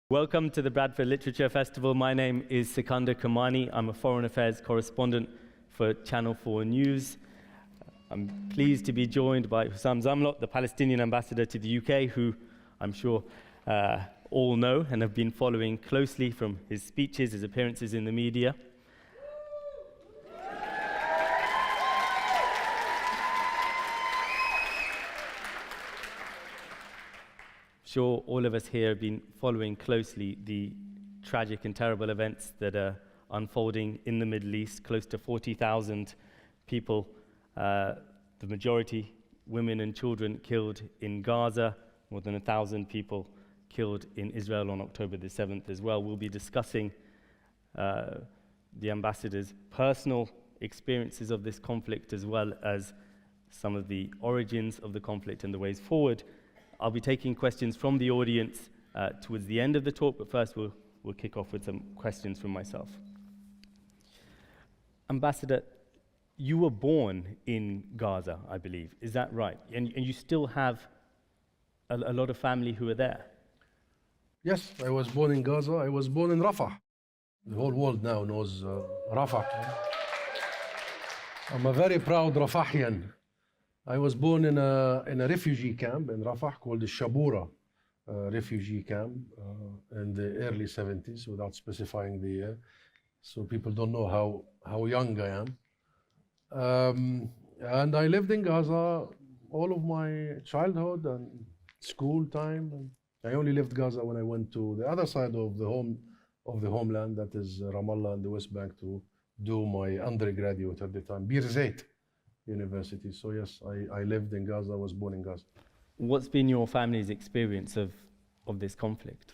Welcome to the Bradford Literature Festival. My name is Sikandar Kamani. I'm a foreign affairs correspondent for Channel 4 News. I'm pleased to be joined by Husam Zomlot, the Palestinian Ambassador to the UK, who I'm sure all know and have been following closely from his speeches, his appearances in the media. Sure, all of us here have been following closely the tragic and terrible events that are unfolding in the Middle East. Close to 40,000 people, the majority women and children, killed in Gaza, more than 1,000 people killed in Israel on October the 7th as well. We'll be discussing the ambassador's personal experiences of this conflict, as well as some of the origins of the conflict and the ways forward. I'll be taking questions from the audience towards the end of the talk, but first we'll kick off with some questions from myself. Ambassador, you were born in Gaza, I believe. Is that right? And you still have a lot of family who are there? Yes, I was born in Gaza. I was born in Rafah. The whole world now knows Rafah. I'm a very proud Rafahian. I was born in a refugee camp in Rafah called the Shabura refugee camp in the early 70s, without specifying the year, so people don't know how young I am. And I lived in Gaza all of my childhood and school time. And I only left Gaza when I went to the other side of the homeland, that is Ramallah and the West Bank, to do my undergraduate at the time, Bir Zayt University. So yes, I lived in Gaza, I was born in Gaza. What's been your family's experience of this conflict?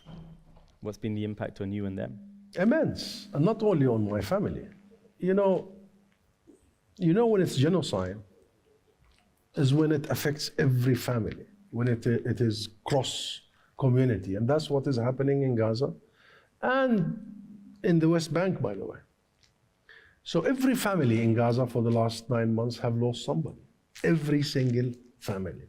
What's been the impact on you and them? Immense, and not only on my family. You know when it's genocide is when it affects every family, when it is cross community, and that's what is happening in Gaza and in the West Bank, by the way. So every family in Gaza for the last 9 months have lost somebody. Every single family.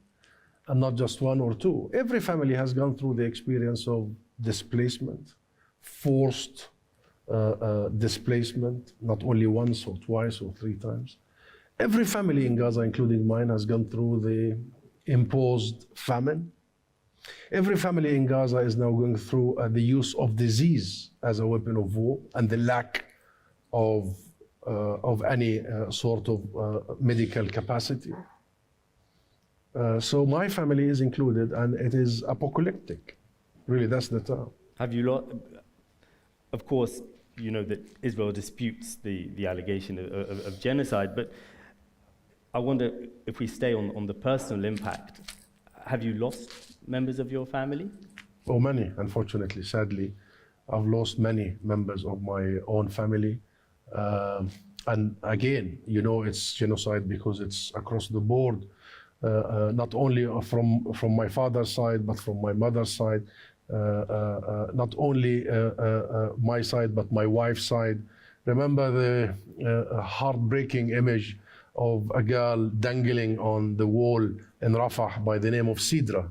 And not just one or two. Every family has gone through the experience of displacement, forced displacement, not only once or twice or 3 times. Every family in Gaza, including mine, has gone through the imposed famine. Every family in Gaza is now going through the use of disease as a weapon of war and the lack of any sort of medical capacity. So my family is included, and it is apocalyptic. Really, that's the term. Have you of course, you know that Israel disputes the allegation of genocide, but I wonder if we stay on the personal impact. Have you lost members of your family? Oh, many, unfortunately, sadly. I've lost many members of my own family. And again, it's genocide because it's across the board, not only from my father's side, but from my mother's side, not only my side, but my wife's side. Remember the heartbreaking image of a girl dangling on the wall in Rafah by the name of Sidra.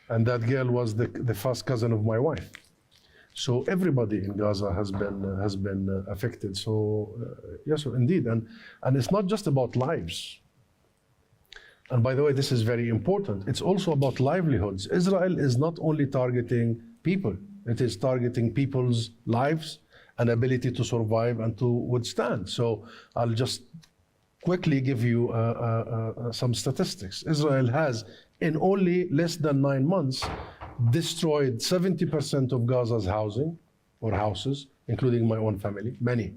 And that girl was the first cousin of my wife. So everybody in Gaza has been affected. So yes, indeed, and it's not just about lives. And by the way, this is very important. It's also about livelihoods. Israel is not only targeting people; it is targeting people's lives and ability to survive and to withstand. So I'll just quickly give you some statistics. Israel has, in only less than 9 months, destroyed 70% of Gaza's housing or houses, including my own family, many.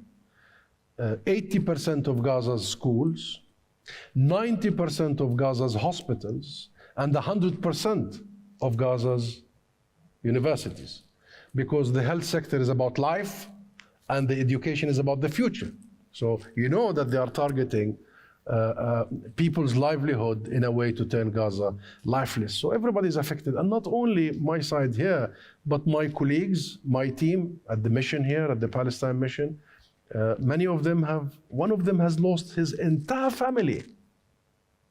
80% of Gaza's schools, 90% of Gaza's hospitals, and 100% of Gaza's universities. Because the health sector is about life and the education is about the future. So you know that they are targeting people's livelihood in a way to turn Gaza lifeless. So everybody's affected, and not only my side here, but my colleagues, my team at the mission here, at the Palestine mission. One of them has lost his entire family.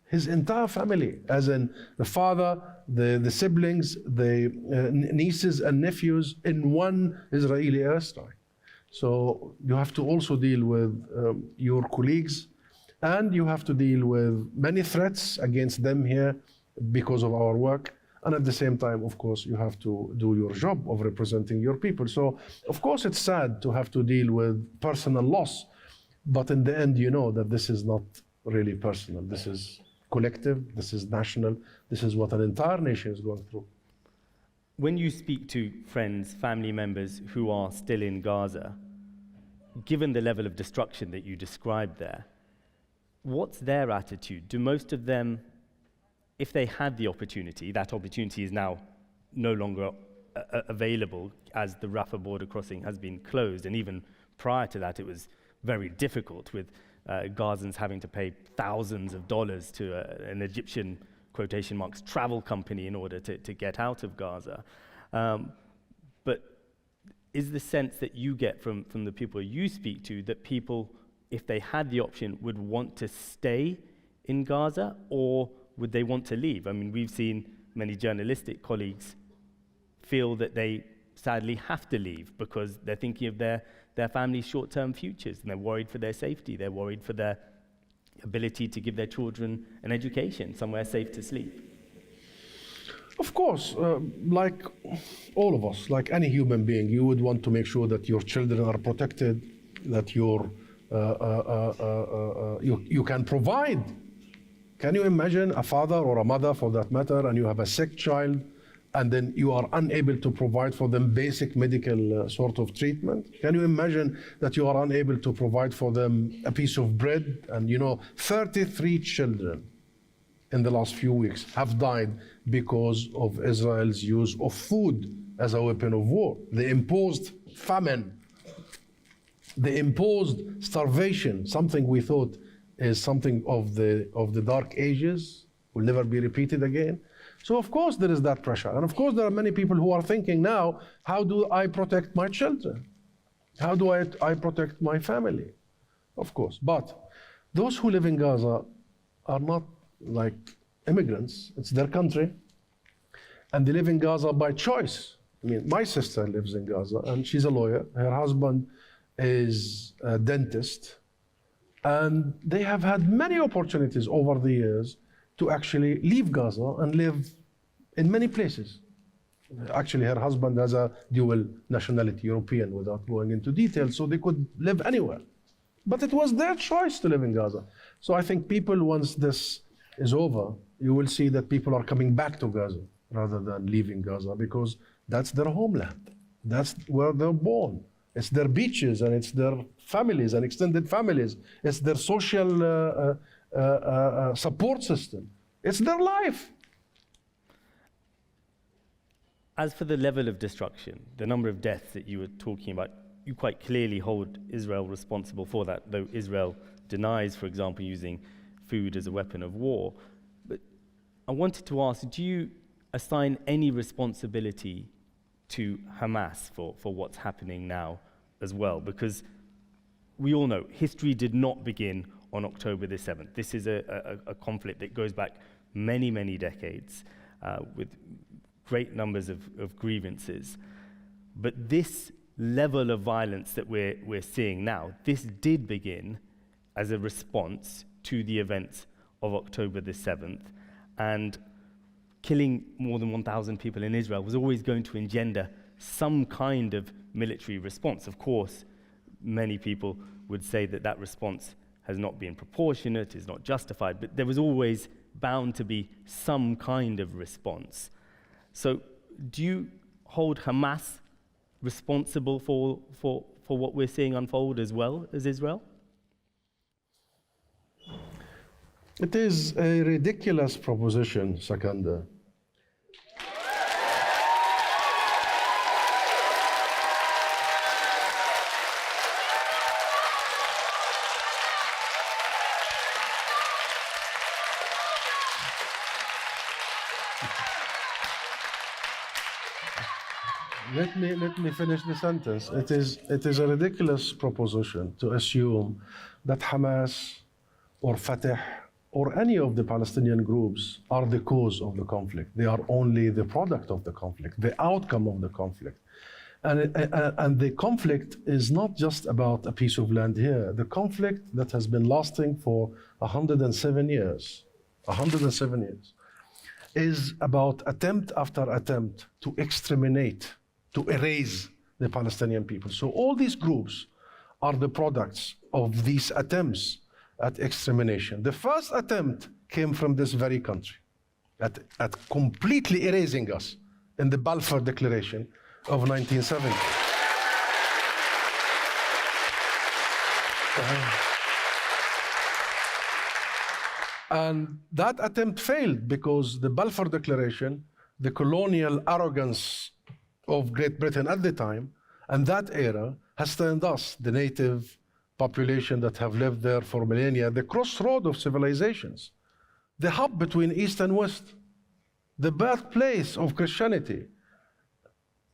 His entire family, as in the father, the siblings, the nieces and nephews in one Israeli airstrike. So you have to also deal with your colleagues, and you have to deal with many threats against them here because of our work. And at the same time, of course, you have to do your job of representing your people. So, of course, it's sad to have to deal with personal loss. But in the end, you know that this is not really personal. This is collective, this is national, this is what an entire nation is going through. When you speak to friends, family members who are still in Gaza, given the level of destruction that you described there, what's their attitude? Do most of them, if they had the opportunity, that opportunity is now no longer available as the Rafah border crossing has been closed, and even prior to that it was very difficult with Gazans having to pay thousands of dollars to an Egyptian, quotation marks, travel company in order to get out of Gaza. But is the sense that you get from the people you speak to that people, if they had the option, would want to stay in Gaza, or would they want to leave? I mean, we've seen many journalistic colleagues feel that they sadly have to leave because they're thinking of their family's short-term futures, and they're worried for their safety, they're worried for their ability to give their children an education, somewhere safe to sleep. Of course, like all of us, like any human being, you would want to make sure that your children are protected, that you can provide. Can you imagine a father or a mother, for that matter, and you have a sick child, and then you are unable to provide for them basic medical sort of treatment? Can you imagine that you are unable to provide for them a piece of bread? And 33 children in the last few weeks have died because of Israel's use of food as a weapon of war. The imposed famine, the imposed starvation, something we thought is something of the dark ages, will never be repeated again. So of course there is that pressure. And of course there are many people who are thinking now, how do I protect my children? How do I protect my family? Of course. But those who live in Gaza are not like immigrants. It's their country. And they live in Gaza by choice. I mean, my sister lives in Gaza and she's a lawyer. Her husband is a dentist. And they have had many opportunities over the years to actually leave Gaza and live in many places. Actually, her husband has a dual nationality, European, without going into detail, so they could live anywhere. But it was their choice to live in Gaza. So I think people, once this is over, you will see that people are coming back to Gaza rather than leaving Gaza, because that's their homeland. That's where they're born. It's their beaches, and it's their families and extended families. It's their social support system. It's their life. As for the level of destruction, the number of deaths that you were talking about, you quite clearly hold Israel responsible for that, though Israel denies, for example, using food as a weapon of war. But I wanted to ask, do you assign any responsibility to Hamas for what's happening now as well? Because we all know history did not begin on October the 7th. This is a conflict that goes back many, many decades with great numbers of grievances. But this level of violence that we're seeing now, this did begin as a response to the events of October the 7th. And killing more than 1,000 people in Israel was always going to engender some kind of military response. Of course, many people would say that response has not been proportionate, is not justified, but there was always bound to be some kind of response. So do you hold Hamas responsible for what we're seeing unfold as well as Israel? It is a ridiculous proposition, Sakanda. Let me finish the sentence. It is a ridiculous proposition to assume that Hamas or Fatah or any of the Palestinian groups are the cause of the conflict. They are only the product of the conflict, the outcome of the conflict. And the conflict is not just about a piece of land here. The conflict that has been lasting for 107 years, is about attempt after attempt to exterminate, to erase the Palestinian people. So all these groups are the products of these attempts at extermination. The first attempt came from this very country at completely erasing us in the Balfour Declaration of 1970. And that attempt failed because the Balfour Declaration, the colonial arrogance of Great Britain at the time, and that era has turned us, the native population that have lived there for millennia, the crossroad of civilizations, the hub between East and West, the birthplace of Christianity,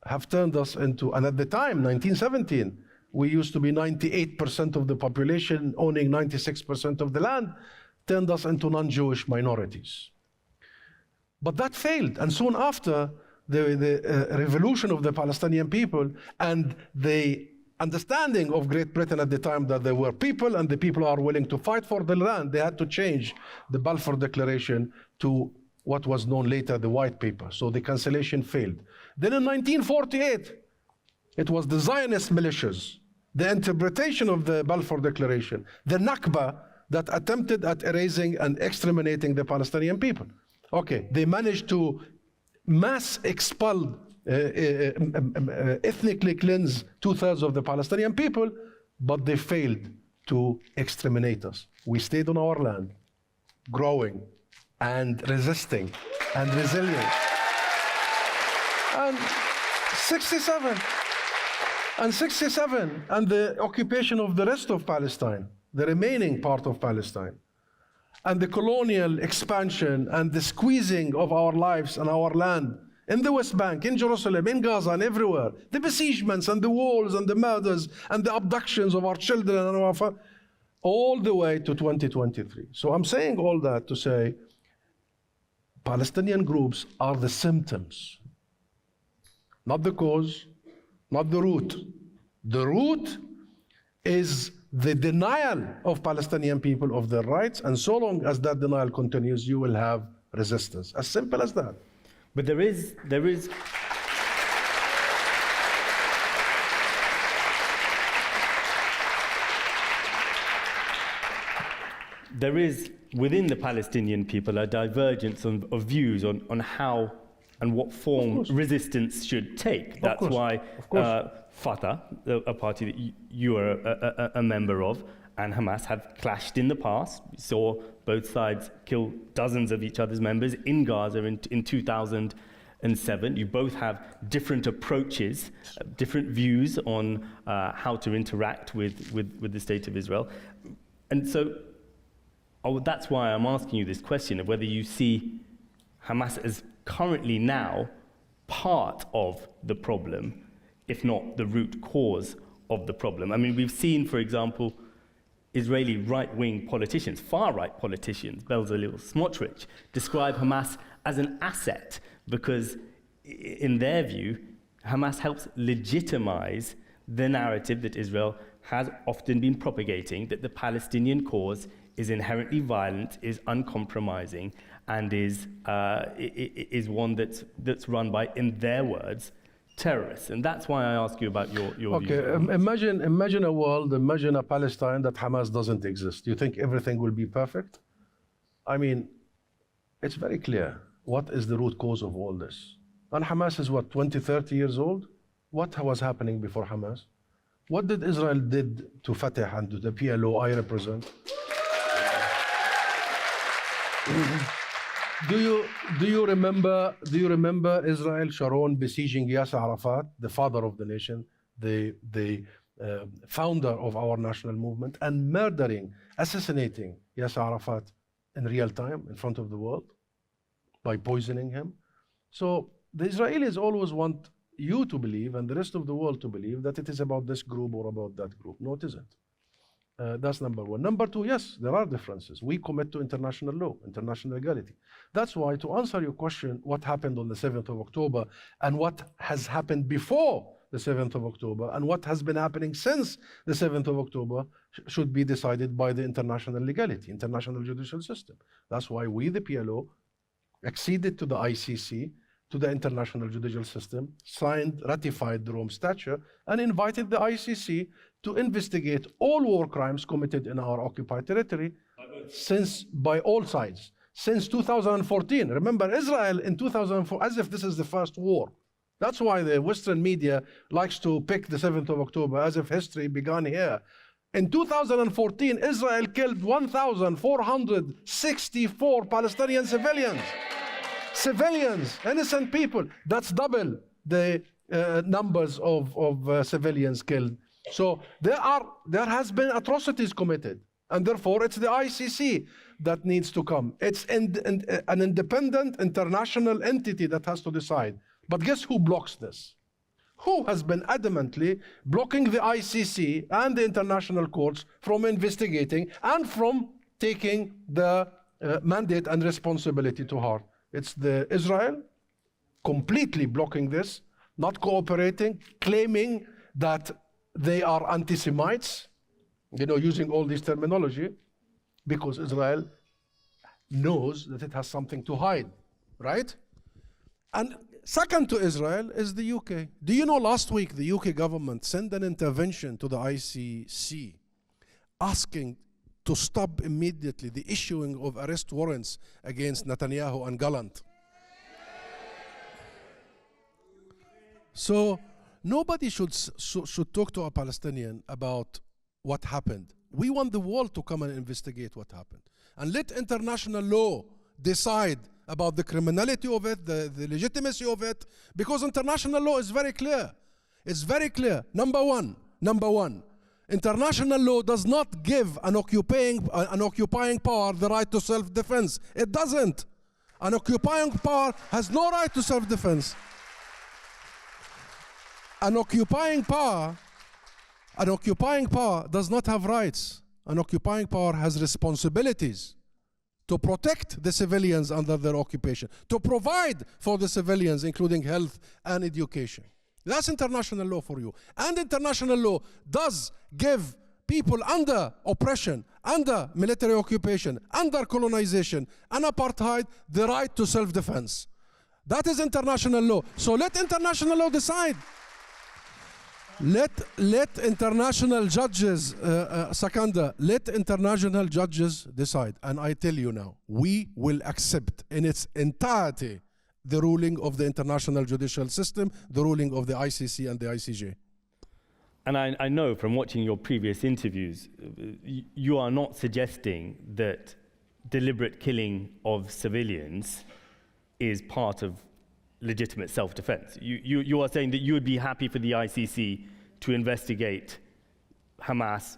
have turned us into, and at the time, 1917, we used to be 98% of the population owning 96% of the land, turned us into non-Jewish minorities. But that failed, and soon after, the revolution of the Palestinian people and the understanding of Great Britain at the time that there were people and the people are willing to fight for the land, they had to change the Balfour Declaration to what was known later the White Paper. So the cancellation failed. Then in 1948, it was the Zionist militias, the interpretation of the Balfour Declaration, the Nakba, that attempted at erasing and exterminating the Palestinian people. Okay, they managed to mass expel, ethnically cleanse 2/3 of the Palestinian people, but they failed to exterminate us. We stayed on our land, growing and resisting and resilient. And 67, and the occupation of the rest of Palestine, the remaining part of Palestine, and the colonial expansion and the squeezing of our lives and our land in the West Bank, in Jerusalem, in Gaza, and everywhere, the besiegements and the walls and the murders and the abductions of our children and our all the way to 2023. So I'm saying all that to say Palestinian groups are the symptoms, not the cause, not the root. The root is the denial of Palestinian people of their rights, and so long as that denial continues, you will have resistance. As simple as that. But there is within the Palestinian people a divergence of views on how and what form resistance should take. That's why Fatah, a party that you are a member of, and Hamas have clashed in the past. We saw both sides kill dozens of each other's members in Gaza in 2007. You both have different approaches, different views on how to interact with the state of Israel. And so that's why I'm asking you this question of whether you see Hamas as currently now part of the problem, if not the root cause of the problem. I mean, we've seen, for example, Israeli right-wing politicians, far-right politicians, Bezalel Smotrich, describe Hamas as an asset because, in their view, Hamas helps legitimize the narrative that Israel has often been propagating, that the Palestinian cause is inherently violent, is uncompromising, and is one that's run by, in their words, terrorists. And that's why I ask you about your view. Okay, imagine a world, imagine a Palestine that Hamas doesn't exist. Do you think everything will be perfect? I mean, it's very clear. What is the root cause of all this? And Hamas is what, 20, 30 years old? What was happening before Hamas? What did Israel did to Fatah and to the PLO I represent? Do you remember Israel, Sharon besieging Yasser Arafat, the father of the nation, the founder of our national movement, and murdering, assassinating Yasser Arafat in real time in front of the world by poisoning him? So the Israelis always want you to believe and the rest of the world to believe that it is about this group or about that group. No, it isn't. That's number one. Number two, yes, there are differences. We commit to international law, international equality. That's why, to answer your question, what happened on the 7th of October and what has happened before the 7th of October and what has been happening since the 7th of October should be decided by the international legality, international judicial system. That's why we, the PLO, acceded to the ICC, to the international judicial system, signed, ratified the Rome Statute, and invited the ICC to investigate all war crimes committed in our occupied territory by all sides. Since 2014, remember Israel in 2004, as if this is the first war. That's why the Western media likes to pick the 7th of October as if history began here. In 2014, Israel killed 1,464 Palestinian civilians. Civilians, innocent people. That's double the numbers of civilians killed. So there has been atrocities committed, and therefore it's the ICC that needs to come. It's an independent international entity that has to decide. But guess who blocks this? Who has been adamantly blocking the ICC and the international courts from investigating and from taking the mandate and responsibility to heart? It's the Israel completely blocking this, not cooperating, claiming that they are anti-Semites, using all this terminology, because Israel knows that it has something to hide, right? And second to Israel is the UK. Do you know last week the UK government sent an intervention to the ICC asking to stop immediately the issuing of arrest warrants against Netanyahu and Gallant? So nobody should talk to a Palestinian about what happened. We want the world to come and investigate what happened. And let international law decide about the criminality of it, the legitimacy of it, because international law is very clear. It's very clear. Number one, international law does not give an occupying power the right to self-defense. It doesn't. An occupying power has no right to self-defense. An occupying power does not have rights. An occupying power has responsibilities to protect the civilians under their occupation, to provide for the civilians, including health and education. That's international law for you. And international law does give people under oppression, under military occupation, under colonization, and apartheid the right to self-defense. That is international law. So let international law decide. Let international judges, Sakanda, let international judges decide. And I tell you now, we will accept in its entirety the ruling of the international judicial system, the ruling of the ICC and the ICJ. And I know from watching your previous interviews, you are not suggesting that deliberate killing of civilians is part of legitimate self-defense. You are saying that you would be happy for the ICC to investigate Hamas,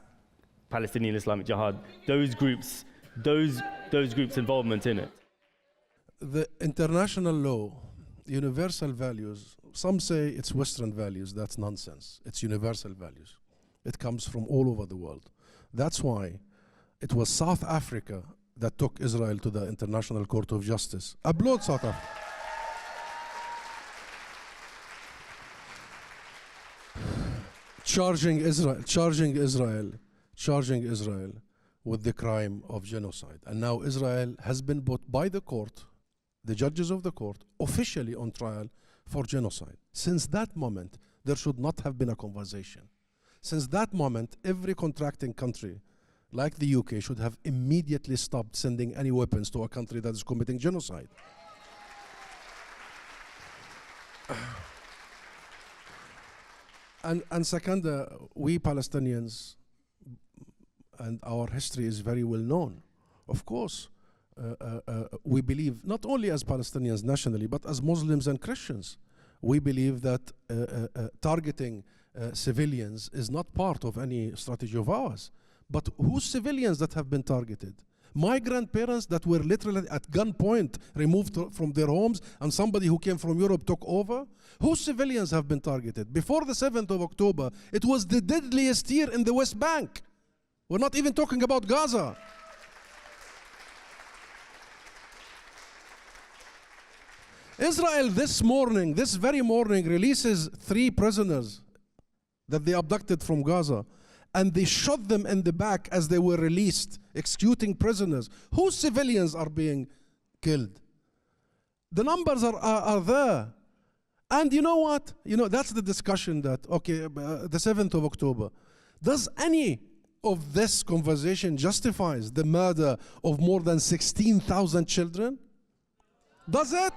Palestinian Islamic Jihad, those groups' involvement in it. The international law, universal values, some say it's Western values. That's nonsense. It's universal values. It comes from all over the world. That's why it was South Africa that took Israel to the International Court of Justice. Applaud South Africa. Charging Israel with the crime of genocide. And now Israel has been put by the court, the judges of the court, officially on trial for genocide. Since that moment, there should not have been a conversation. Since that moment, every contracting country, like the UK, should have immediately stopped sending any weapons to a country that is committing genocide. And Sakanda, we Palestinians, and our history is very well known. Of course, we believe, not only as Palestinians nationally, but as Muslims and Christians, we believe that targeting civilians is not part of any strategy of ours. But whose civilians that have been targeted? My grandparents that were literally at gunpoint removed from their homes, and somebody who came from Europe took over? Whose civilians have been targeted? Before the 7th of October, it was the deadliest year in the West Bank. We're not even talking about Gaza. Israel this very morning, releases 3 prisoners that they abducted from Gaza, and they shot them in the back as they were released, executing prisoners. Whose civilians are being killed? The numbers are there. And you know what? That's the discussion that, okay, the 7th of October. Does any of this conversation justifies the murder of more than 16,000 children? Does it?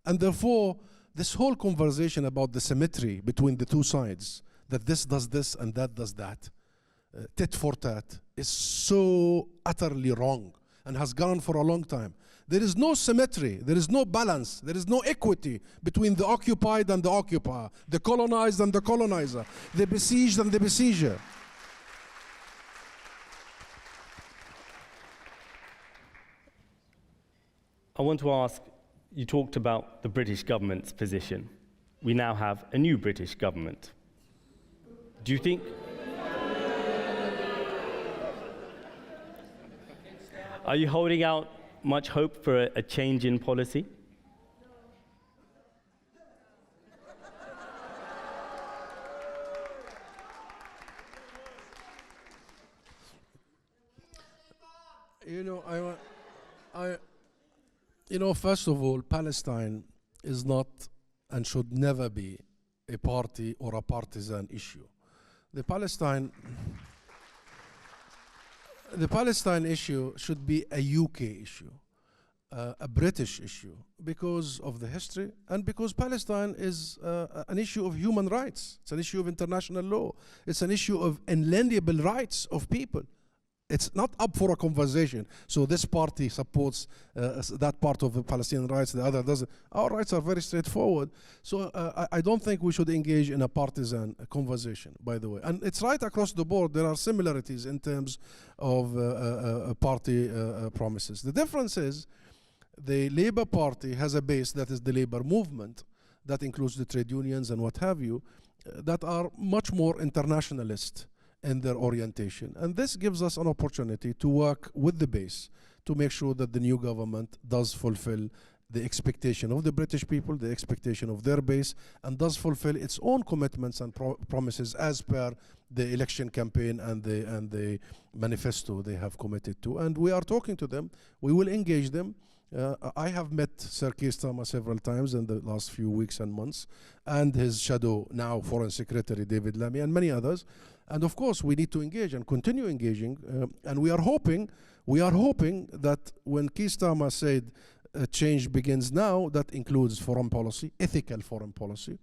And therefore, this whole conversation about the symmetry between the two sides, that this does this and that does that, tit for tat, is so utterly wrong and has gone on for a long time. There is no symmetry, there is no balance, there is no equity between the occupied and the occupier, the colonized and the colonizer, the besieged and the besieger. I want to ask, you talked about the British government's position. We now have a new British government. Do you think... Are you holding out much hope for a change in policy? First of all, Palestine is not and should never be a party or a partisan issue. The Palestine issue should be a UK issue, a British issue, because of the history and because Palestine is an issue of human rights. It's an issue of international law. It's an issue of inalienable rights of people. It's not up for a conversation. So this party supports that part of the Palestinian rights, the other doesn't. Our rights are very straightforward. So I don't think we should engage in a partisan conversation, by the way. And it's right across the board. There are similarities in terms of party promises. The difference is the Labour Party has a base that is the Labour movement, that includes the trade unions and what have you, that are much more internationalist in their orientation. And this gives us an opportunity to work with the base to make sure that the new government does fulfill the expectation of the British people, the expectation of their base, and does fulfill its own commitments and promises as per the election campaign and the manifesto they have committed to. And we are talking to them. We will engage them. I have met Sir Keir Starmer several times in the last few weeks and months, and his shadow, now Foreign Secretary David Lammy, and many others. And of course, we need to engage and continue engaging. And we are hoping that when Keir Starmer said change begins now, that includes foreign policy, ethical foreign policy.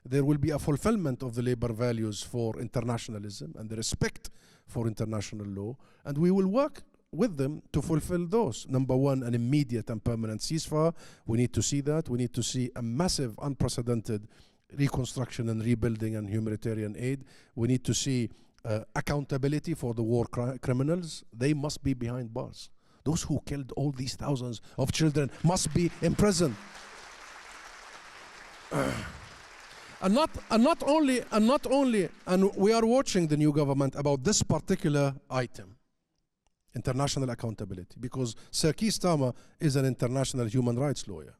There will be a fulfillment of the Labour values for internationalism and the respect for international law. And we will work with them to fulfill those. Number one, an immediate and permanent ceasefire. We need to see that. We need to see a massive, unprecedented reconstruction and rebuilding and humanitarian aid. We need to see accountability for the war criminals. They must be behind bars. Those who killed all these thousands of children must be in prison. And we are watching the new government about this particular item, international accountability, because Sir Keir Starmer is an international human rights lawyer.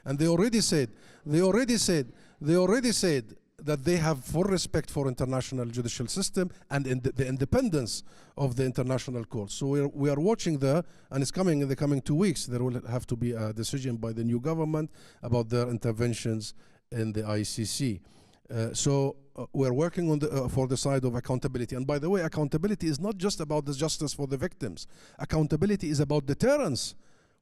And they already said that they have full respect for international judicial system and the independence of the international courts. So we are watching there, and it's coming in the coming 2 weeks. There will have to be a decision by the new government about their interventions in the ICC. We're working on for the side of accountability. And by the way, accountability is not just about the justice for the victims. Accountability is about deterrence.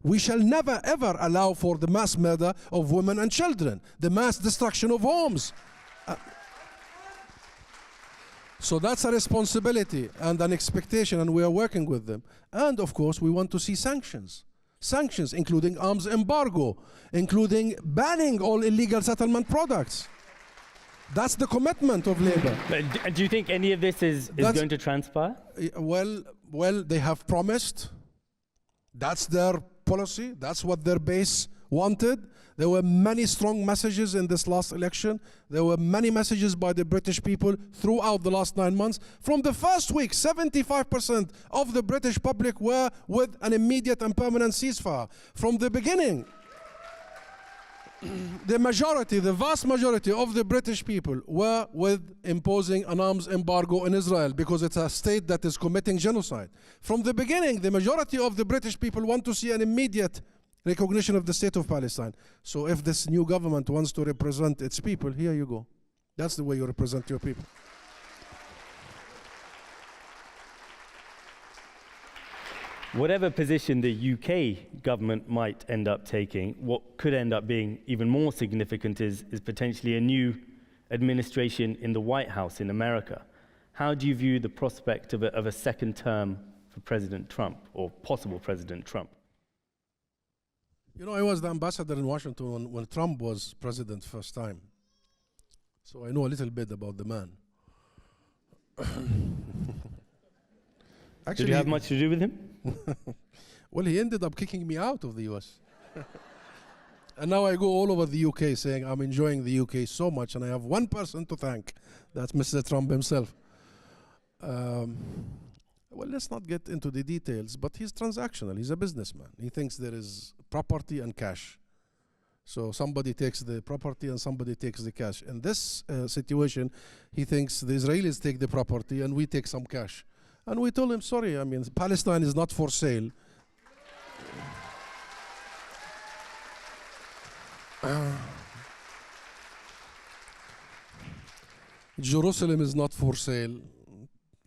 We shall never ever allow for the mass murder of women and children, the mass destruction of homes. So that's a responsibility and an expectation, and we are working with them. And of course, we want to see sanctions. Sanctions, including arms embargo, including banning all illegal settlement products. That's the commitment of Labour. But do you think any of this is going to transpire? Well, they have promised. That's their policy. That's what their base wanted. There were many strong messages in this last election. There were many messages by the British people throughout the last 9 months. From the first week, 75% of the British public were with an immediate and permanent ceasefire. From the beginning, the vast majority of the British people were with imposing an arms embargo in Israel because it's a state that is committing genocide. From the beginning, the majority of the British people want to see an immediate recognition of the state of Palestine. So if this new government wants to represent its people, here you go. That's the way you represent your people. Whatever position the UK government might end up taking, what could end up being even more significant is potentially a new administration in the White House in America. How do you view the prospect of a second term for President Trump, or possible President Trump? You know, I was the ambassador in Washington when Trump was president first time. So I know a little bit about the man. Did you have much to do with him? Well, he ended up kicking me out of the US. And now I go all over the UK saying I'm enjoying the UK so much, and I have one person to thank. That's Mr. Trump himself. Well, let's not get into the details, but he's transactional. He's a businessman. He thinks there is property and cash. So somebody takes the property and somebody takes the cash. In this situation, he thinks the Israelis take the property and we take some cash. And we told him, sorry, I mean, Palestine is not for sale. Jerusalem is not for sale.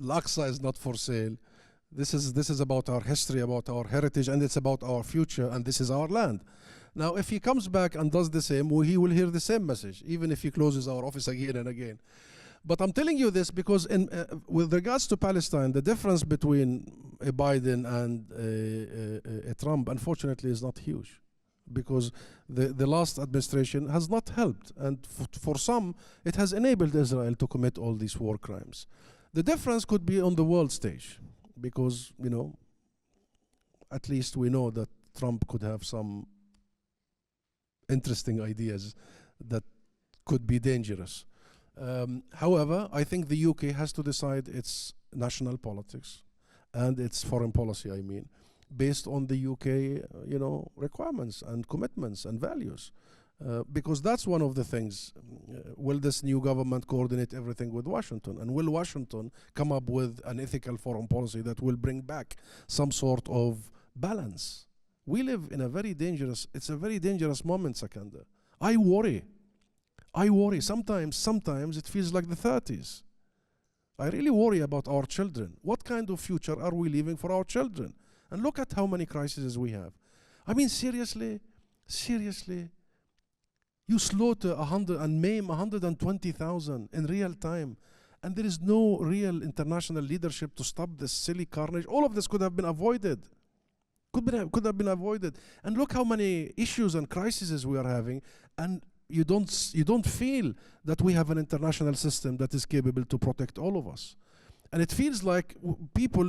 Al-Aqsa is not for sale. This is about our history, about our heritage, and it's about our future, and this is our land. Now, if he comes back and does the same, he will hear the same message, even if he closes our office again and again. But I'm telling you this because with regards to Palestine, the difference between a Biden and a Trump, unfortunately, is not huge. Because the last administration has not helped. And for some, it has enabled Israel to commit all these war crimes. The difference could be on the world stage. Because, you know, at least we know that Trump could have some interesting ideas that could be dangerous. However, I think the UK has to decide its national politics and its foreign policy, I mean, based on the UK, requirements and commitments and values. Because that's one of the things. Will this new government coordinate everything with Washington? And will Washington come up with an ethical foreign policy that will bring back some sort of balance? We live in a very dangerous moment, Sakander. I worry. Sometimes it feels like the 30s. I really worry about our children. What kind of future are we leaving for our children? And look at how many crises we have. I mean, seriously, you slaughter and maim 120,000 in real time, and there is no real international leadership to stop this silly carnage. All of this could have been avoided. Could have been avoided. And look how many issues and crises we are having, and you don't feel that we have an international system that is capable to protect all of us. And it feels like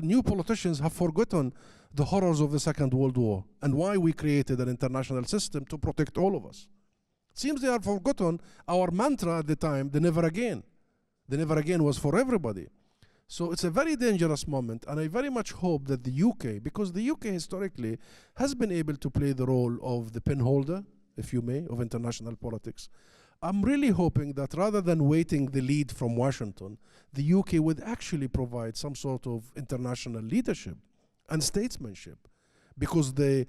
new politicians have forgotten the horrors of the Second World War and why we created an international system to protect all of us. It seems they have forgotten our mantra at the time, the never again. The never again was for everybody. So it's a very dangerous moment, and I very much hope that the UK, because the UK historically has been able to play the role of the pinholder, if you may, of international politics. I'm really hoping that rather than waiting the lead from Washington, the UK would actually provide some sort of international leadership and statesmanship, because the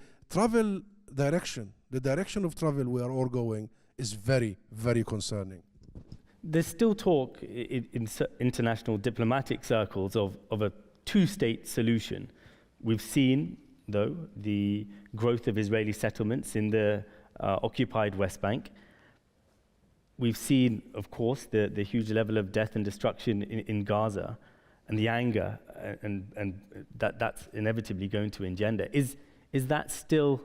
direction of travel we are all going is very, very concerning. There's still talk in international diplomatic circles of a two-state solution. We've seen, though, the growth of Israeli settlements in the occupied West Bank. We've seen, of course, the huge level of death and destruction in Gaza, and the anger, and that's inevitably going to engender. Is that still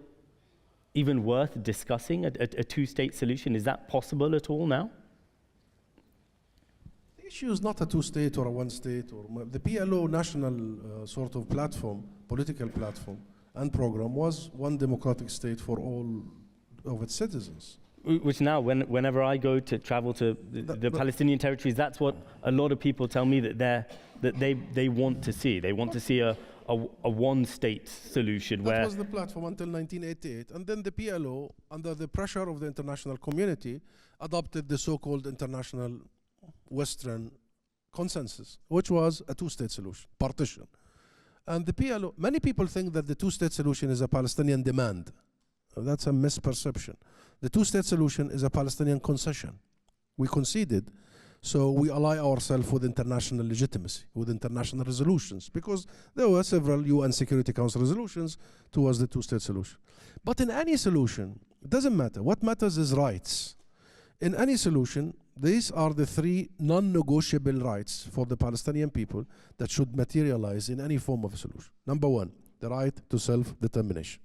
even worth discussing, a two-state solution? Is that possible at all now? The issue is not a two-state or a one-state. The PLO national sort of platform, political platform and program was one democratic state for all of its citizens. Which now, whenever I go to travel to the Palestinian territories, that's what a lot of people tell me that they want to see. They want to see a one-state solution. That was the platform until 1988, and then the PLO, under the pressure of the international community, adopted the so-called international Western consensus, which was a two-state solution, partition. And the PLO, many people think that the two-state solution is a Palestinian demand. That's a misperception. The two-state solution is a Palestinian concession. We conceded, so we ally ourselves with international legitimacy, with international resolutions, because there were several UN Security Council resolutions towards the two-state solution. But in any solution, it doesn't matter. What matters is rights. In any solution, these are the three non-negotiable rights for the Palestinian people that should materialize in any form of a solution. Number one, the right to self-determination.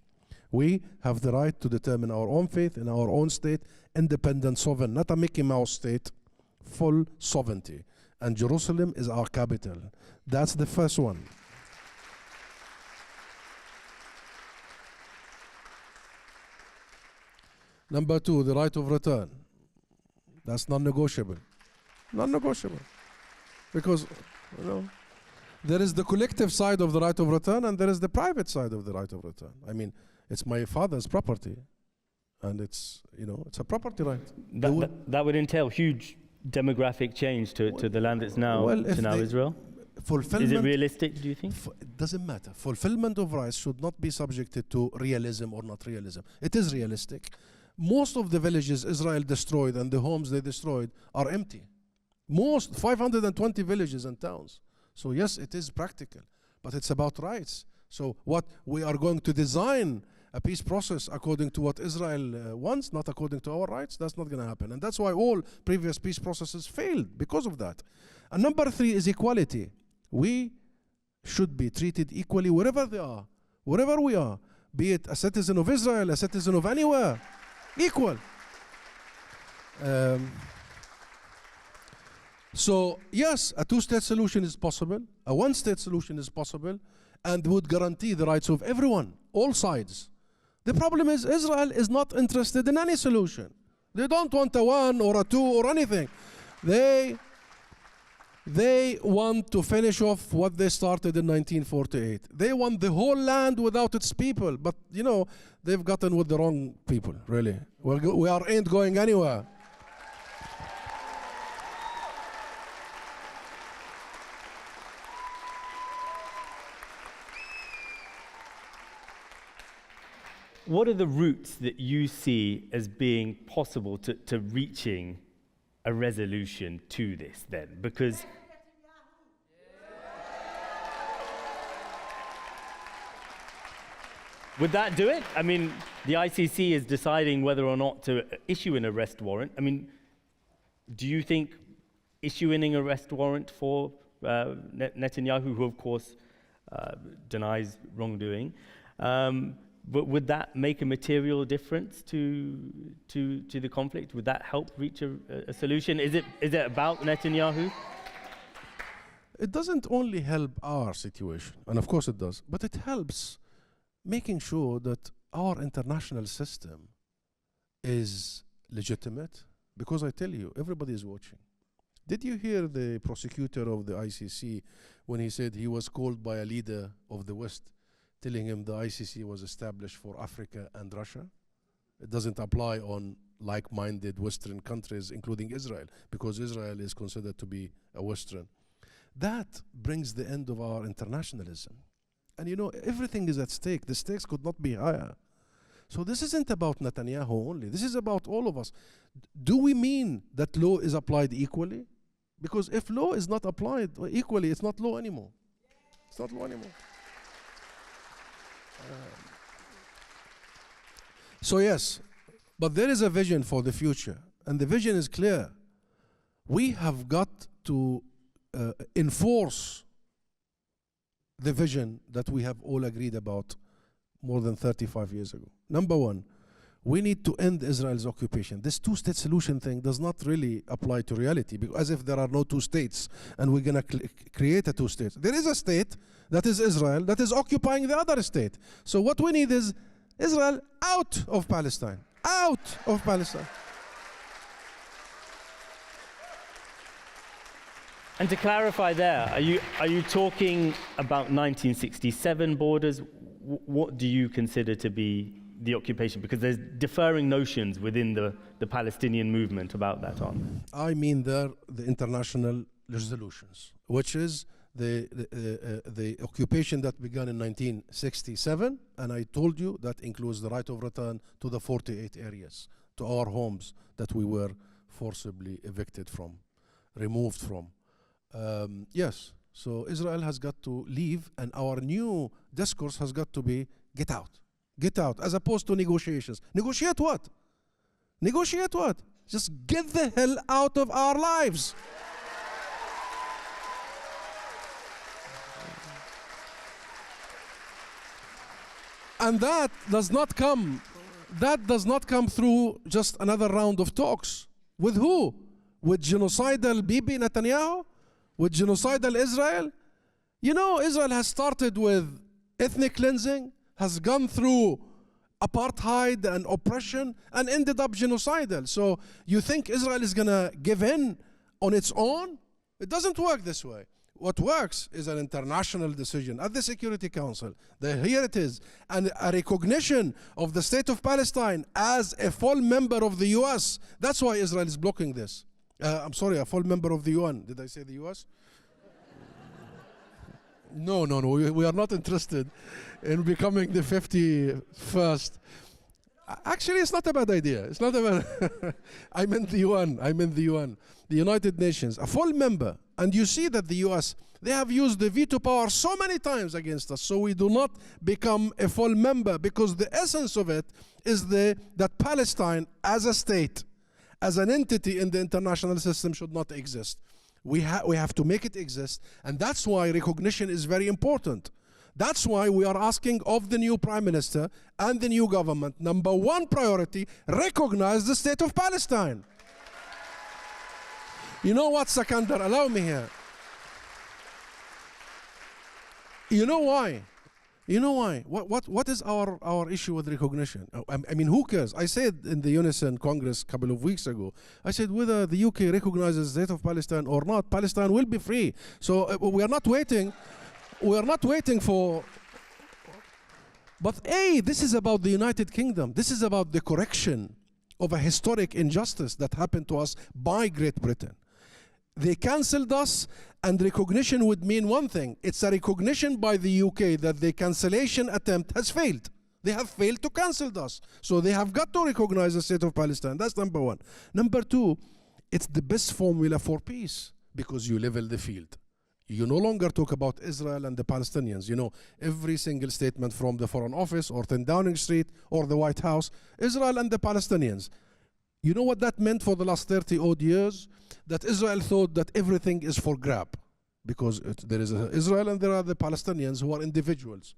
We have the right to determine our own fate in our own state, independent, sovereign, not a Mickey Mouse state, full sovereignty. And Jerusalem is our capital. That's the first one. Number two, the right of return. That's non-negotiable. Non-negotiable. Because, you know, there is the collective side of the right of return and there is the private side of the right of return. I mean, it's my father's property, and it's, you know, it's a property right. That would entail huge demographic change to the land that's now Israel. Is it realistic, do you think? It doesn't matter. Fulfillment of rights should not be subjected to realism or not realism. It is realistic. Most of the villages Israel destroyed and the homes they destroyed are empty. Most 520 villages and towns. So yes, it is practical, but it's about rights. So what we are going to design a peace process according to what Israel wants, not according to our rights, that's not going to happen. And that's why all previous peace processes failed because of that. And number three is equality. We should be treated equally wherever they are, wherever we are, be it a citizen of Israel, a citizen of anywhere, equal. So yes, a two-state solution is possible, a one-state solution is possible, and would guarantee the rights of everyone, all sides. The problem is Israel is not interested in any solution. They don't want a one or a two or anything. They want to finish off what they started in 1948. They want the whole land without its people. But, you know, they've gotten with the wrong people, really. We ain't going anywhere. What are the routes that you see as being possible to reaching a resolution to this then? Because would that do it? I mean, the ICC is deciding whether or not to issue an arrest warrant. I mean, do you think issuing an arrest warrant for Netanyahu, who of course denies wrongdoing, but would that make a material difference to the conflict? Would that help reach a solution? Is it about Netanyahu? It doesn't only help our situation, and of course it does, but it helps making sure that our international system is legitimate. Because I tell you, everybody is watching. Did you hear the prosecutor of the ICC when he said he was called by a leader of the West telling him the ICC was established for Africa and Russia? It doesn't apply on like-minded Western countries, including Israel, because Israel is considered to be a Western. That brings the end of our internationalism. And you know, everything is at stake. The stakes could not be higher. So this isn't about Netanyahu only. This is about all of us. Do we mean that law is applied equally? Because if law is not applied equally, it's not law anymore. It's not law anymore. So yes, but there is a vision for the future, and the vision is clear. We have got to enforce the vision that we have all agreed about more than 35 years ago. Number one, we need to end Israel's occupation. This two-state solution thing does not really apply to reality, because as if there are no two states and we're going to create a two states. There is a state, that is Israel, that is occupying the other state. So what we need is Israel out of Palestine. out of Palestine. And to clarify there, are you talking about 1967 borders? What do you consider to be the occupation? Because there's differing notions within the Palestinian movement about that, aren't there? I mean the international resolutions, which is the occupation that began in 1967, and I told you that includes the right of return to the 48 areas, to our homes that we were forcibly evicted from, removed from. Yes, so Israel has got to leave, and our new discourse has got to be get out, as opposed to negotiations. Negotiate what? Negotiate what? Just get the hell out of our lives. And that does not come through just another round of talks. With who? With genocidal Bibi Netanyahu? With genocidal Israel? You know, Israel has started with ethnic cleansing, has gone through apartheid and oppression, and ended up genocidal. So you think Israel is gonna give in on its own? It doesn't work this way. What works is an international decision at the Security Council. Here it is, and a recognition of the state of Palestine as a full member of the US. That's why Israel is blocking this. I'm sorry, a full member of the UN. Did I say the US? No. We are not interested in becoming the 51st. Actually, it's not a bad idea. It's not a bad. I'm in the UN. The United Nations, a full member. And you see that the US, they have used the veto power so many times against us. So we do not become a full member, because the essence of it is that Palestine as a state, as an entity in the international system, should not exist. We have to make it exist, and that's why recognition is very important. That's why we are asking of the new Prime Minister and the new government, number one priority, recognize the state of Palestine. You know what, Sakandar, allow me here. You know why? What is our issue with recognition? I mean, who cares? I said in the Unison Congress a couple of weeks ago, I said whether the UK recognizes the state of Palestine or not, Palestine will be free. So we are not waiting. We are not waiting for. But this is about the United Kingdom. This is about the correction of a historic injustice that happened to us by Great Britain. They cancelled us, and recognition would mean one thing. It's a recognition by the UK that the cancellation attempt has failed. They have failed to cancel us. So they have got to recognize the state of Palestine. That's number one. Number two, it's the best formula for peace, because you level the field. You no longer talk about Israel and the Palestinians. You know, every single statement from the Foreign Office or 10 Downing Street or the White House, Israel and the Palestinians. You know what that meant for the last 30 odd years? That Israel thought that everything is for grab, because there is Israel and there are the Palestinians who are individuals.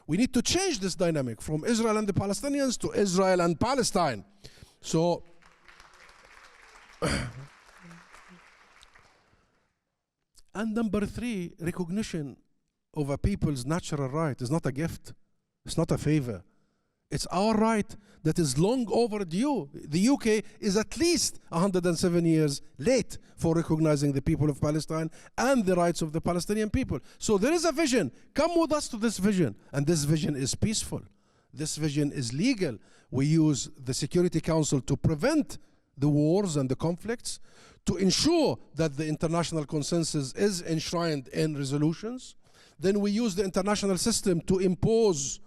We need to change this dynamic from Israel and the Palestinians to Israel and Palestine. So, and number three, recognition of a people's natural right is not a gift. It's not a favor. It's our right that is long overdue. The UK is at least 107 years late for recognizing the people of Palestine and the rights of the Palestinian people. So there is a vision. Come with us to this vision. And this vision is peaceful. This vision is legal. We use the Security Council to prevent the wars and the conflicts, to ensure that the international consensus is enshrined in resolutions. Then we use the international system to enforce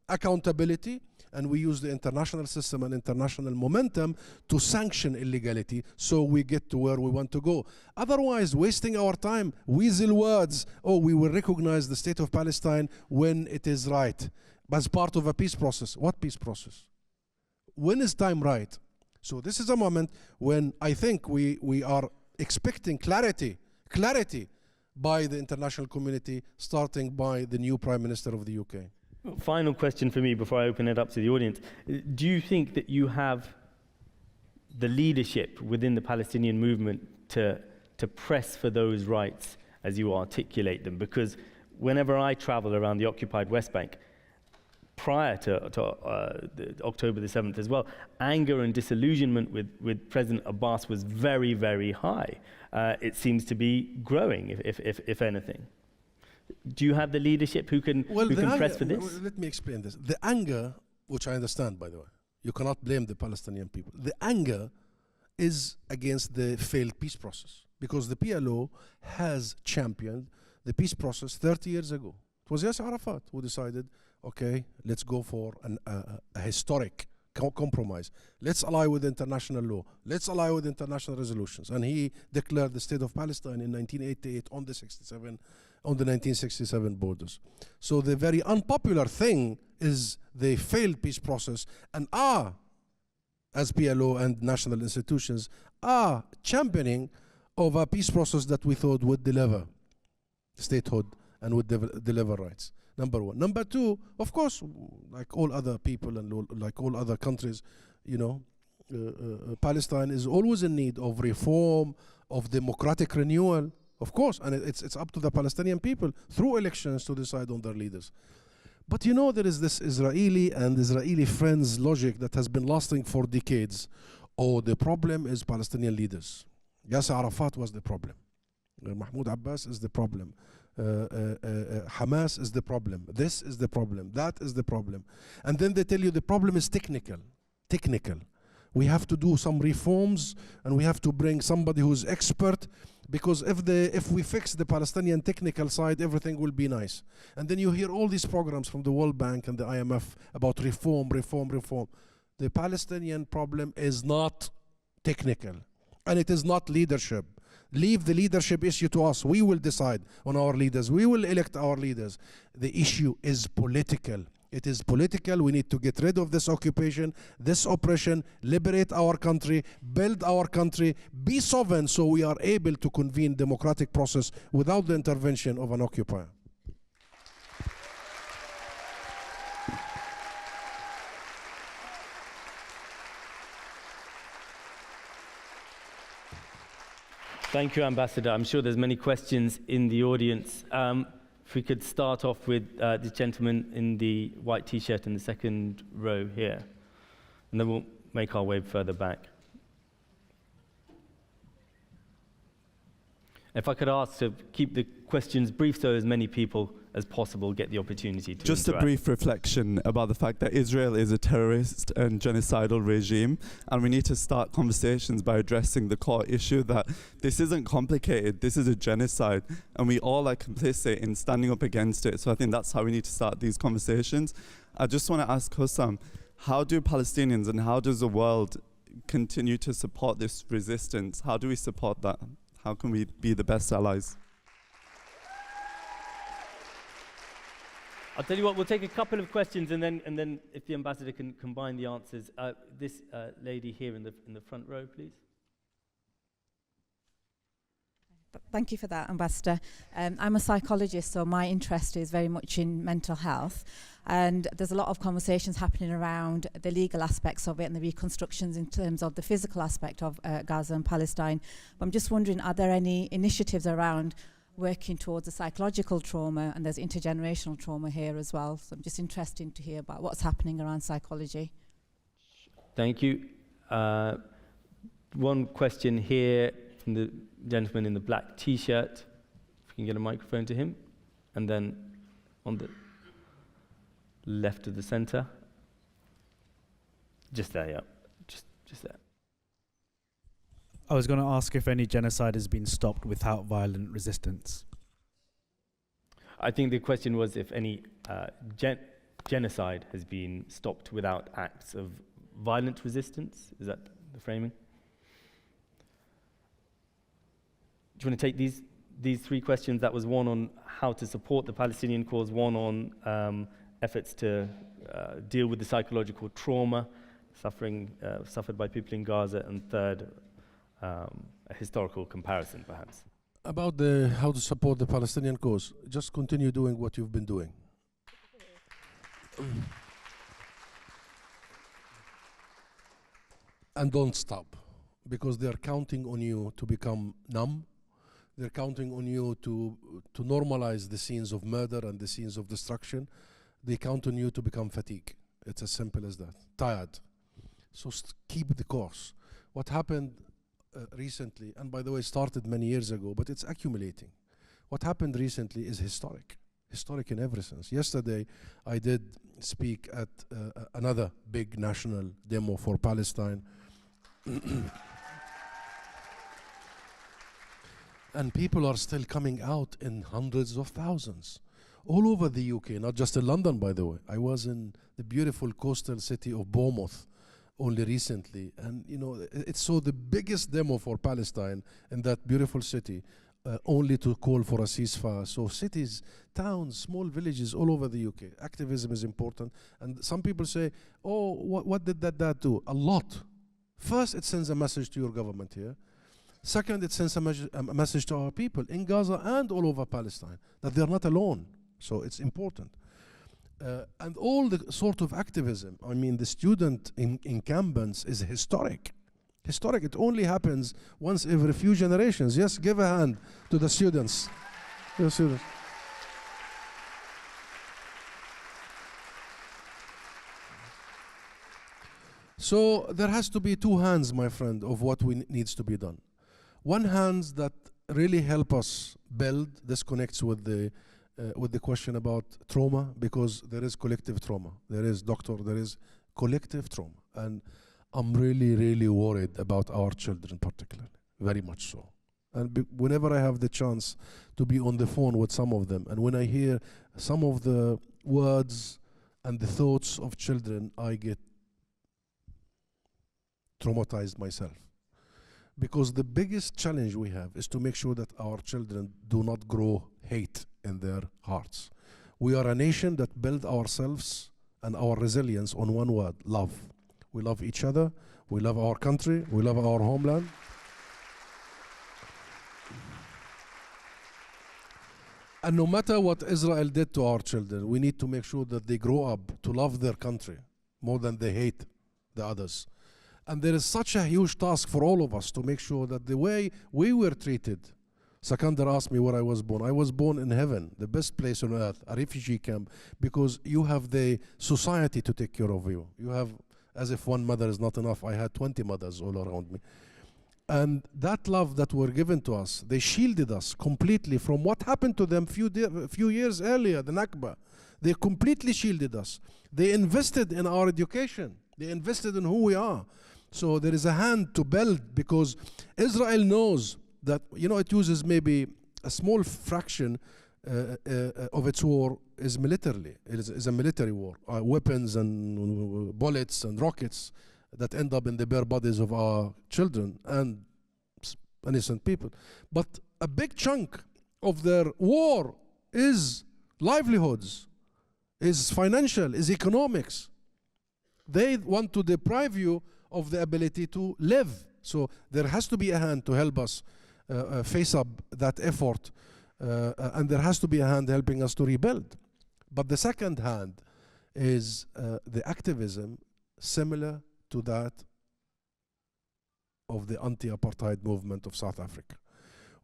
accountability, and we use the international system and international momentum to sanction illegality, so we get to where we want to go. Otherwise, wasting our time, weasel words, we will recognize the state of Palestine when it is right, as part of a peace process. What peace process? When is time right? So this is a moment when I think we are expecting clarity by the international community, starting by the new Prime Minister of the UK. Final question for me before I open it up to the audience. Do you think that you have the leadership within the Palestinian movement to press for those rights as you articulate them? Because whenever I travel around the occupied West Bank, prior to October the 7th as well, anger and disillusionment with President Abbas was very, very high. It seems to be growing, if anything. Do you have the leadership who can press for this? Let me explain this. The anger, which I understand, by the way, you cannot blame the Palestinian people. The anger is against the failed peace process, because the PLO has championed the peace process 30 years ago. It was Yasser Arafat who decided, okay, let's go for a historic compromise. Let's ally with international law. Let's ally with international resolutions. And he declared the state of Palestine in 1988 on the 1967 borders. So the very unpopular thing is the failed peace process, and as PLO and national institutions, are championing of a peace process that we thought would deliver statehood and would deliver rights. Number one. Number two, of course, like all other people and like all other countries, you know, Palestine is always in need of reform, of democratic renewal, of course, and it's up to the Palestinian people through elections to decide on their leaders. But you know, there is this Israeli and Israeli friends logic that has been lasting for decades. Oh, the problem is Palestinian leaders. Yasser Arafat was the problem. Mahmoud Abbas is the problem. Hamas is the problem. This is the problem. That is the problem. And then they tell you the problem is technical. We have to do some reforms, and we have to bring somebody who's expert, because if we fix the Palestinian technical side, everything will be nice. And then you hear all these programs from the World Bank and the IMF about reform. The Palestinian problem is not technical, and it is not leadership. Leave the leadership issue to us. We will decide on our leaders. We will elect our leaders. The issue is political. It is political. We need to get rid of this occupation, this oppression, liberate our country, build our country, be sovereign, so we are able to convene democratic process without the intervention of an occupier. Thank you, Ambassador. I'm sure there's many questions in the audience. If we could start off with the gentleman in the white T-shirt in the second row here, and then we'll make our way further back. If I could ask to keep the questions brief so as many people as possible get the opportunity to Just interact. a brief reflection about the fact that Israel is a terrorist and genocidal regime, and we need to start conversations by addressing the core issue that this isn't complicated, this is a genocide, and we all are complicit in standing up against it. So I think that's how we need to start these conversations. I just want to ask Husam, how do Palestinians and how does the world continue to support this resistance? How do we support that? How can we be the best allies? I'll tell you what, we'll take a couple of questions, and then if the ambassador can combine the answers. This lady here in the front row, please. Thank you for that, Ambassador. I'm a psychologist, so my interest is very much in mental health. And there's a lot of conversations happening around the legal aspects of it and the reconstructions in terms of the physical aspect of Gaza and Palestine. But I'm just wondering, are there any initiatives around working towards a psychological trauma, and there's intergenerational trauma here as well? So I'm just interested to hear about what's happening around psychology. Thank you. One question here from the gentleman in the black T-shirt. If we can get a microphone to him. And then on the left of the center. Just there, yeah. Just there. I was going to ask if any genocide has been stopped without violent resistance. I think the question was if any genocide has been stopped without acts of violent resistance. Is that the framing? Do you want to take these three questions? That was one on how to support the Palestinian cause, one on efforts to deal with the psychological trauma suffered by people in Gaza, and third, a historical comparison, perhaps. About how to support the Palestinian cause, just continue doing what you've been doing. And don't stop, because they're counting on you to become numb. They're counting on you to normalize the scenes of murder and the scenes of destruction. they count on you to become fatigue. It's as simple as that. Tired. So keep the course. What happened recently, and by the way, started many years ago, but it's accumulating. What happened recently is historic. Historic in every sense. Yesterday, I did speak at another big national demo for Palestine. And people are still coming out in hundreds of thousands. All over the UK, not just in London, by the way. I was in the beautiful coastal city of Bournemouth only recently, and you know, it's so the biggest demo for Palestine in that beautiful city, only to call for a ceasefire. So cities, towns, small villages all over the UK. Activism is important, and some people say, oh, what did that do? A lot. First, it sends a message to your government here. Second, it sends a message to our people in Gaza and all over Palestine that they're not alone. So it's important. And all the sort of activism, I mean, the student encampments is historic. Historic, it only happens once every few generations. Yes, give a hand to the students. The students. So there has to be two hands, my friend, of what needs to be done. One hand that really help us build, this connects with the question about trauma, because there is collective trauma. There is collective trauma. And I'm really, really worried about our children particularly, very much so. And whenever I have the chance to be on the phone with some of them, and when I hear some of the words and the thoughts of children, I get traumatized myself. Because the biggest challenge we have is to make sure that our children do not grow hate in their hearts. We are a nation that built ourselves and our resilience on one word: love. We love each other, we love our country, we love our homeland. And no matter what Israel did to our children, we need to make sure that they grow up to love their country more than they hate the others. And there is such a huge task for all of us to make sure that the way we were treated. Sakandar asked me where I was born. I was born in heaven, the best place on earth, a refugee camp, because you have the society to take care of you. You have, as if one mother is not enough, I had 20 mothers all around me. And that love that were given to us, they shielded us completely from what happened to them few years earlier, the Nakba. They completely shielded us. They invested in our education. They invested in who we are. So there is a hand to build, because Israel knows that, you know, it uses maybe a small fraction of its war is militarily. It is a military war. Weapons and bullets and rockets that end up in the bare bodies of our children and innocent people. But a big chunk of their war is livelihoods, is financial, is economics. They want to deprive you of the ability to live. So there has to be a hand to help us face up that effort, and there has to be a hand helping us to rebuild. But the second hand is the activism similar to that of the anti-apartheid movement of South Africa.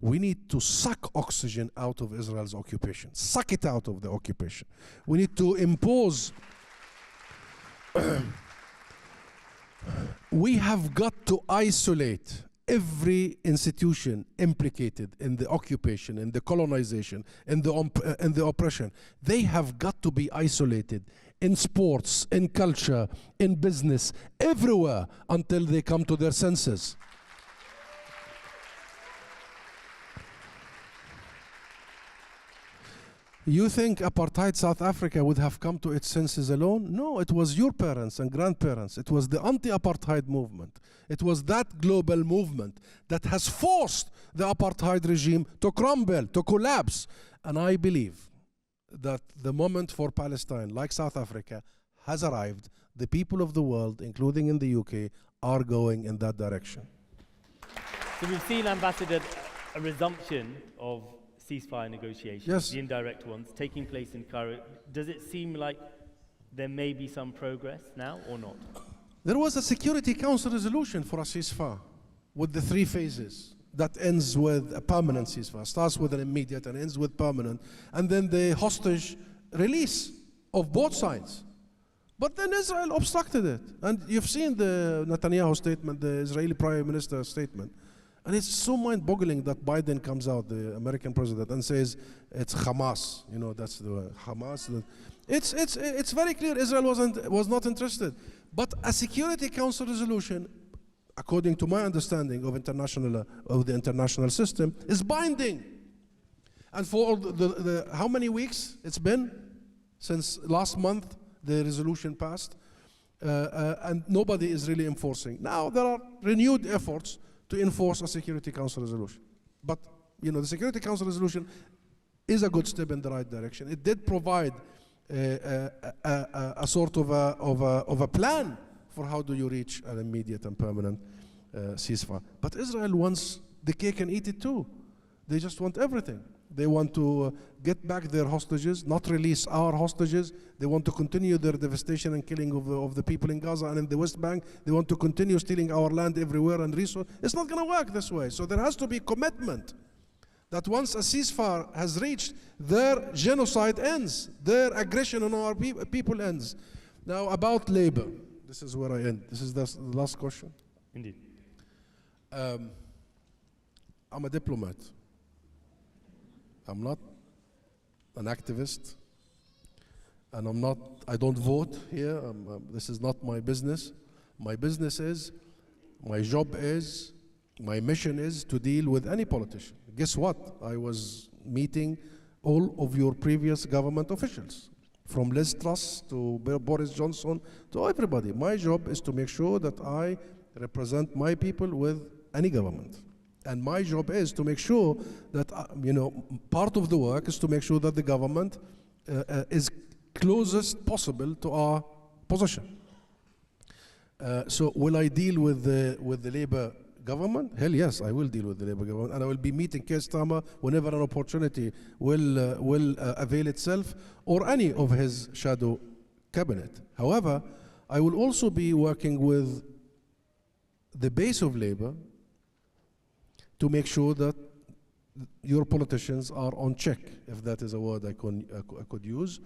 We need to suck oxygen out of Israel's occupation, suck it out of the occupation. We need to impose we have got to isolate every institution implicated in the occupation, in the colonization, in the oppression. They have got to be isolated in sports, in culture, in business, everywhere, until they come to their senses. You think apartheid South Africa would have come to its senses alone? No, it was your parents and grandparents. It was the anti-apartheid movement. It was that global movement that has forced the apartheid regime to crumble, to collapse. And I believe that the moment for Palestine, like South Africa, has arrived. The people of the world, including in the UK, are going in that direction. So we've seen, Ambassador, a resumption of ceasefire negotiations, yes, the indirect ones, taking place in Cairo. Does it seem like there may be some progress now or not? There was a Security Council resolution for a ceasefire with the 3 phases that ends with a permanent ceasefire, starts with an immediate and ends with permanent, and then the hostage release. of both sides. But then Israel obstructed it. And you've seen the Netanyahu statement, the Israeli Prime Minister statement. And it's so mind-boggling that Biden comes out, the American president, and says it's Hamas. You know, that's the word, Hamas. It's very clear Israel was not interested. But a Security Council resolution, according to my understanding of the international system, is binding. And for the how many weeks it's been since last month the resolution passed, and nobody is really enforcing. Now there are renewed efforts to enforce a Security Council resolution. But you know, the Security Council resolution is a good step in the right direction. It did provide a sort of a plan for how do you reach an immediate and permanent ceasefire. But Israel wants the cake and eat it too. They just want everything. They want to get back their hostages, not release our hostages. They want to continue their devastation and killing of the people in Gaza and in the West Bank. They want to continue stealing our land everywhere and resources. It's not going to work this way. So there has to be commitment that once a ceasefire has reached, their genocide ends, their aggression on our people ends. Now about labor, this is where I end. This is the last question. Indeed. I'm a diplomat. I'm not an activist, and I don't vote here. This is not my business. My business is, my job is, my mission is to deal with any politician. Guess what? I was meeting all of your previous government officials, from Liz Truss to Boris Johnson to everybody. My job is to make sure that I represent my people with any government. And my job is to make sure that, part of the work is to make sure that the government is closest possible to our position. So will I deal with the Labour government? Hell yes, I will deal with the Labour government. And I will be meeting Keir Starmer whenever an opportunity will avail itself, or any of his shadow cabinet. However, I will also be working with the base of Labour to make sure that your politicians are on check, if that is a word I could use,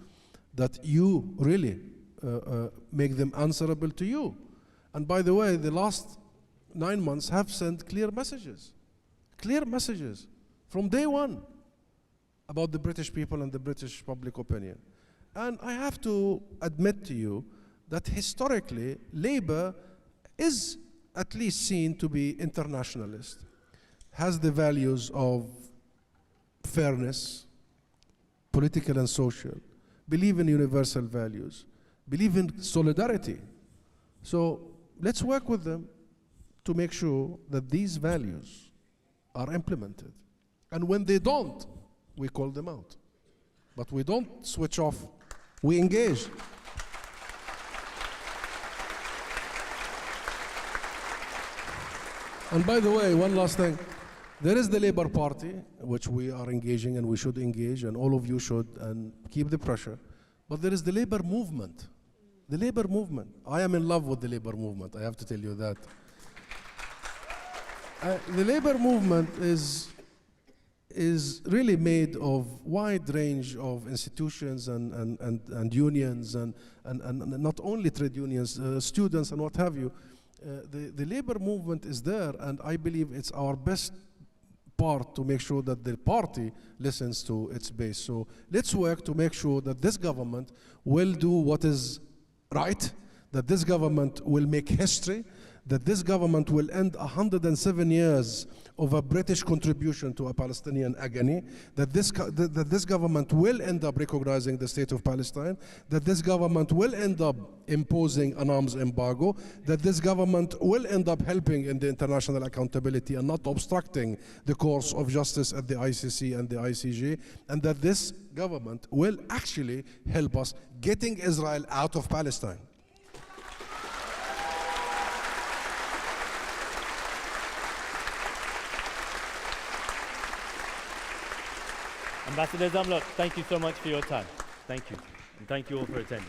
that you really make them answerable to you. And by the way, the last 9 months have sent clear messages from day one about the British people and the British public opinion. And I have to admit to you that historically, Labour is at least seen to be internationalist, has the values of fairness, political and social, believe in universal values, believe in solidarity. So let's work with them to make sure that these values are implemented. And when they don't, we call them out. But we don't switch off, we engage. And by the way, one last thing. There is the Labour Party, which we are engaging and we should engage, and all of you should, and keep the pressure. But there is the Labour movement. The Labour movement. I am in love with the Labour movement, I have to tell you that. The Labour movement is really made of wide range of institutions and unions and not only trade unions, students and what have you. The Labour movement is there, and I believe it's our best part to make sure that the party listens to its base. So let's work to make sure that this government will do what is right, that this government will make history, that this government will end 107 years of a British contribution to a Palestinian agony, that this government will end up recognizing the state of Palestine, that this government will end up imposing an arms embargo, that this government will end up helping in the international accountability and not obstructing the course of justice at the ICC and the ICJ, and that this government will actually help us getting Israel out of Palestine. Ambassador Zomlot, thank you so much for your time. Thank you. And thank you all for attending.